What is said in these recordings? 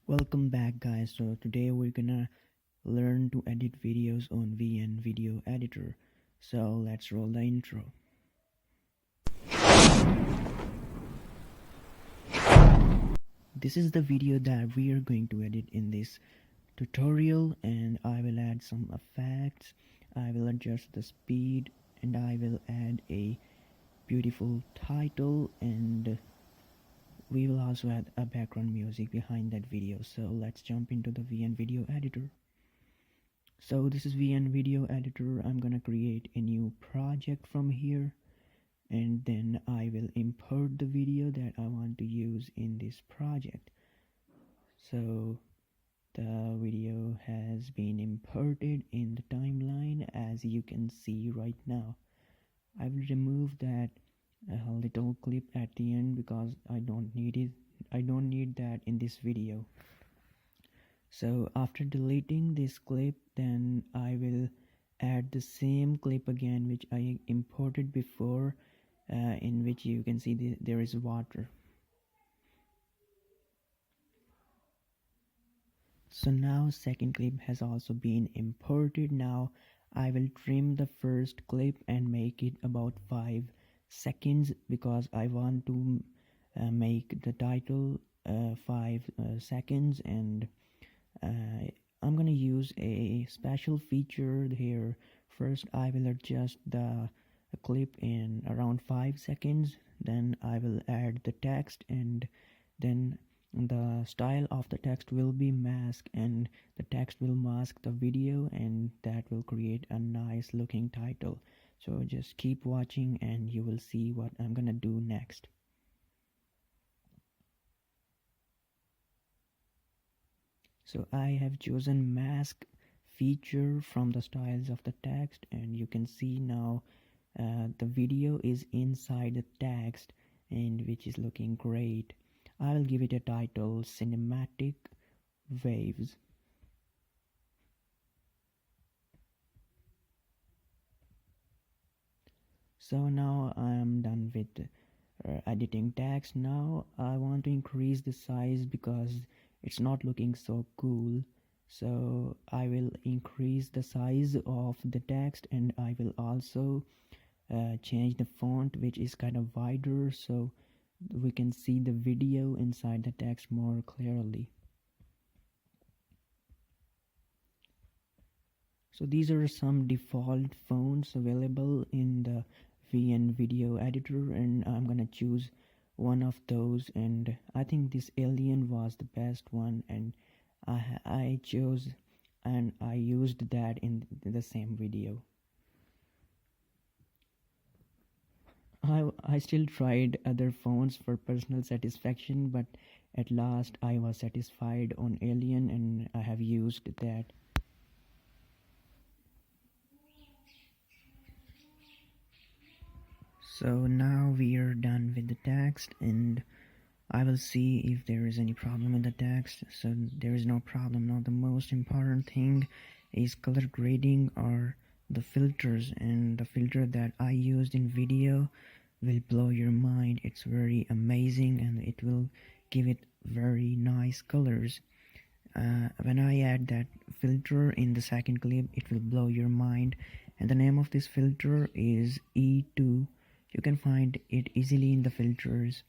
Welcome back, guys. So today we're gonna learn to edit videos on VN Video Editor. So let's roll the intro. This is the video that we are going to edit in this tutorial, and I will add some effects, I will adjust the speed, and I will add a beautiful title, and we will also add a background music behind that video. So let's jump into the VN Video Editor. So this is VN Video Editor. I'm gonna create a new project from here, and then I will import the video that I want to use in this project. So the video has been imported in the timeline, as you can see right now. I will remove that little clip at the end because I don't need it. I don't need that in this video. So after deleting this clip, then I will add the same clip again which I imported before, in which you can see there is water. So now second clip has also been imported. Now I will trim the first clip and make it about 5 seconds because I want to make the title 5 seconds, and I'm gonna use a special feature here. First I will adjust the clip in around 5 seconds, then I will add the text, and then the style of the text will be masked, and the text will mask the video, and that will create a nice looking title. So just keep watching and you will see what I'm gonna do next. So I have chosen mask feature from the styles of the text, and you can see now the video is inside the text, and which is looking great. I will give it a title, Cinematic Waves. So now I am done with editing text. Now I want to increase the size because it's not looking so cool. So I will increase the size of the text, and I will also change the font, which is kind of wider, so we can see the video inside the text more clearly. So these are some default fonts available in the VN Video Editor, and I'm gonna choose one of those, and I think this alien was the best one, and I chose and I used that in the same video. I still tried other fonts for personal satisfaction, but at last I was satisfied on alien, and I have used that. So now we are done with the text, and I will see if there is any problem with the text. So there is no problem. Now the most important thing is color grading or the filters, and the filter that I used in video will blow your mind. It's very amazing, and it will give it very nice colors. When I add that filter in the second clip, it will blow your mind, and the name of this filter is E2. You can find it easily in the filters,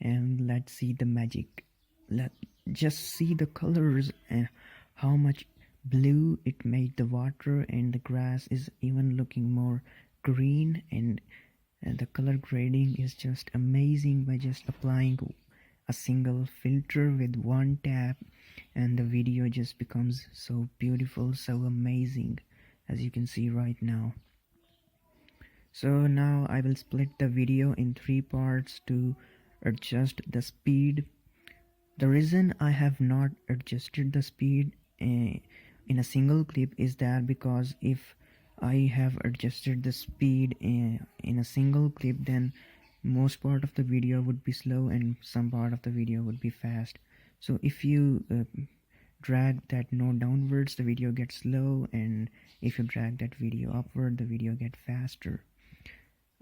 and let's see the magic. Let's just see the colors and how much blue it made the water, and the grass is even looking more green, and the color grading is just amazing by just applying a single filter with one tap, and the video just becomes so beautiful, so amazing, as you can see right now. So now I will split the video in 3 parts to adjust the speed. The reason I have not adjusted the speed in a single clip is that because if I have adjusted the speed in a single clip, then most part of the video would be slow and some part of the video would be fast. So if you drag that node downwards, the video gets slow, and if you drag that video upward, the video gets faster.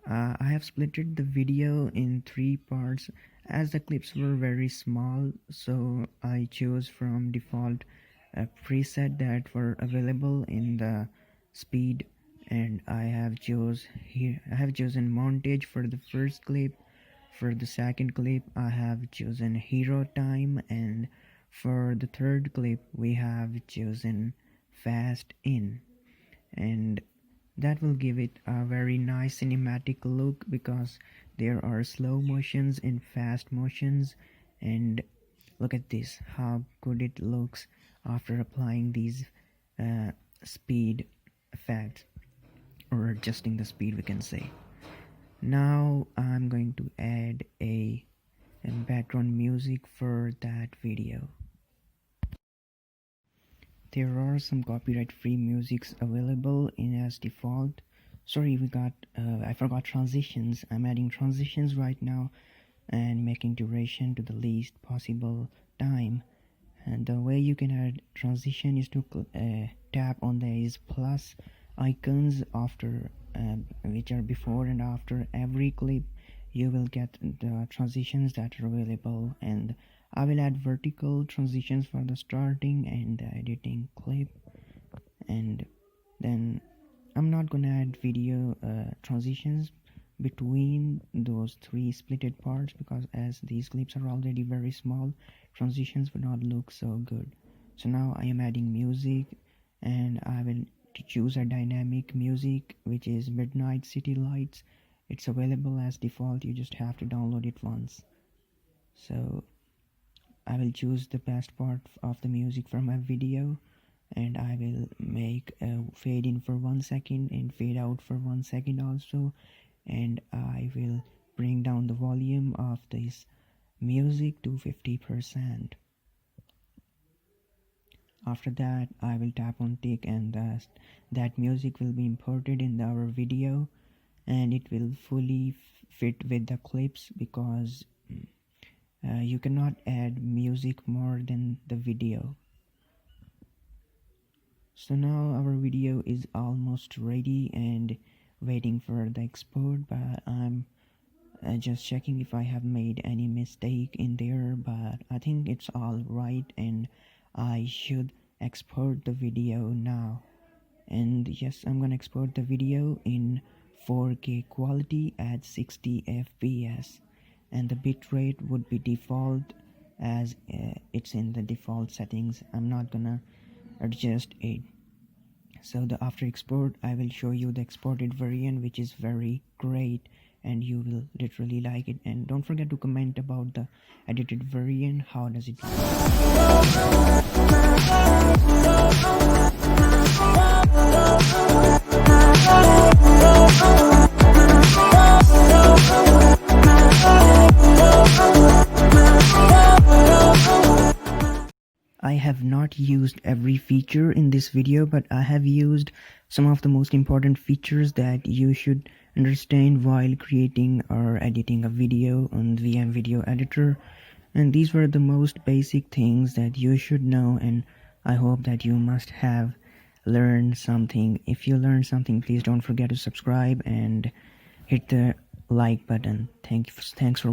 I have splitted the video in 3 parts As the clips were very small, so I chose from default a preset that were available in the speed, and I have chosen montage for the first clip. For the second clip I have chosen hero time, and for the third clip we have chosen fast in, and that will give it a very nice cinematic look because there are slow motions and fast motions. And look at this, how good it looks after applying these speed effects, or adjusting the speed, we can say. Now I'm going to add a background music for that video. There are some copyright free musics available in as default. Sorry, I forgot transitions. I'm adding transitions right now and making duration to the least possible time. And the way you can add transition is to tap on these plus icons after which are before and after every clip. You will get the transitions that are available, and I will add vertical transitions for the starting and the editing clip, and then I'm not gonna add video transitions between those three splitted parts, because as these clips are already very small, transitions would not look so good. So now I am adding music, and I will choose a dynamic music which is Midnight City Lights. It's available as default, you just have to download it once. So I will choose the best part of the music from my video, and I will make a fade in for 1 second and fade out for 1 second also, and I will bring down the volume of this music to 50%. After that I will tap on tick, and that music will be imported in our video, and it will fully fit with the clips, because you cannot add music more than the video. So now our video is almost ready and waiting for the export, but I'm just checking if I have made any mistake in there, but I think it's all right, and I should export the video now. And yes, I'm gonna export the video in 4K quality at 60 fps, and the bitrate would be default as it's in the default settings. I'm not gonna adjust it. So the after export I will show you the exported variant, which is very great and you will literally like it. And don't forget to comment about the edited variant, how does it look. I have not used every feature in this video, but I have used some of the most important features that you should understand while creating or editing a video on VM Video Editor. And these were the most basic things that you should know, and I hope that you must have learned something. If you learned something, please don't forget to subscribe and hit the like button. Thanks for